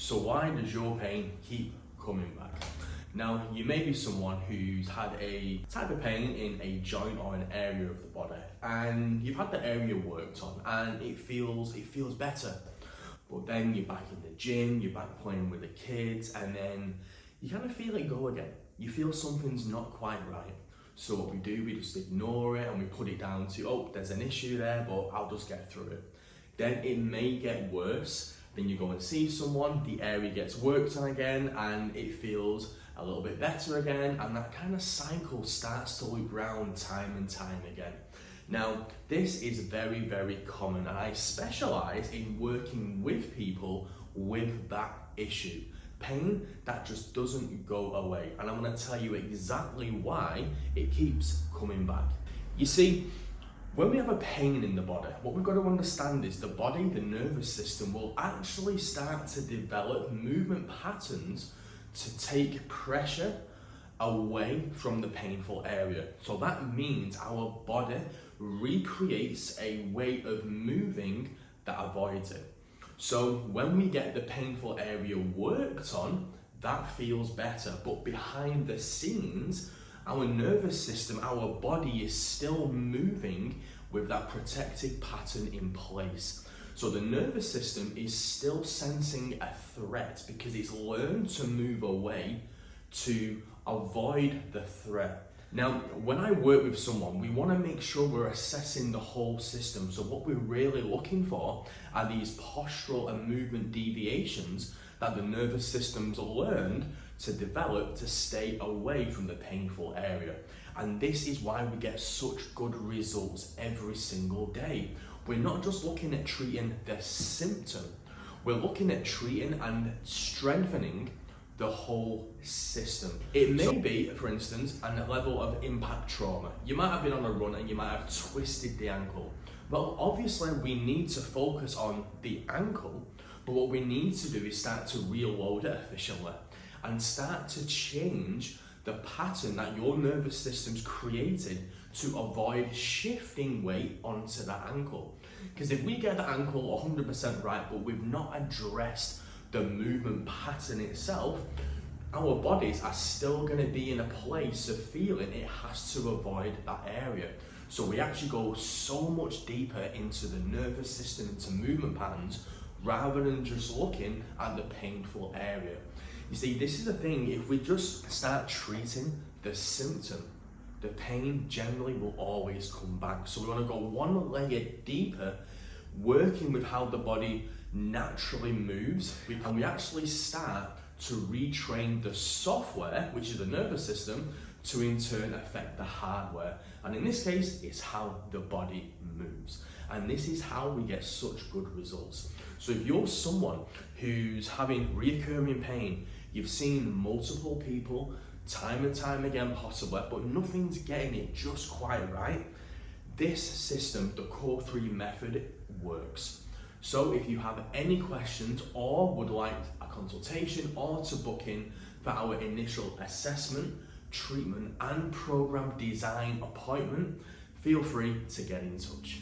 So why does your pain keep coming back? Now, you may be someone who's had a type of pain in a joint or an area of the body, and you've had the area worked on and it feels better. But then you're back in the gym, you're back playing with the kids, and then you kind of feel it go again. You feel something's not quite right. So what we do, we just ignore it and we put it down to, oh, there's an issue there, but I'll just get through it. Then it may get worse. Then you go and see someone, the area gets worked on again, and it feels a little bit better again, and that kind of cycle starts to loop round time and time again. Now, this is very, very common, and I specialize in working with people with that issue. Pain that just doesn't go away, and I'm going to tell you exactly why it keeps coming back. You see, when we have a pain in the body, what we've got to understand is the body, the nervous system, will actually start to develop movement patterns to take pressure away from the painful area. So that means our body recreates a way of moving that avoids it. So when we get the painful area worked on, that feels better. But behind the scenes, our nervous system, our body is still moving with that protective pattern in place. So the nervous system is still sensing a threat because it's learned to move away to avoid the threat. Now, when I work with someone, we want to make sure we're assessing the whole system. So what we're really looking for are these postural and movement deviations that the nervous system's learned to develop to stay away from the painful area. And this is why we get such good results every single day. We're not just looking at treating the symptom, we're looking at treating and strengthening the whole system. It may be, for instance, a level of impact trauma. You might have been on a run and you might have twisted the ankle. Well, obviously we need to focus on the ankle, but what we need to do is start to reload it efficiently and start to change the pattern that your nervous system's created to avoid shifting weight onto that ankle. Because if we get the ankle 100% right, but we've not addressed the movement pattern itself, our bodies are still going to be in a place of feeling it has to avoid that area. So we actually go so much deeper into the nervous system, into movement patterns, rather than just looking at the painful area. You see, this is the thing, if we just start treating the symptom, the pain generally will always come back. So we want to go one layer deeper, working with how the body naturally moves, and we actually start to retrain the software, which is the nervous system, to in turn affect the hardware. And in this case, it's how the body moves. And this is how we get such good results. So if you're someone who's having reoccurring pain, you've seen multiple people time and time again possibly, but nothing's getting it just quite right, this system, the Core 3 method, works. So if you have any questions or would like a consultation or to book in for our initial assessment, treatment and program design appointment, feel free to get in touch.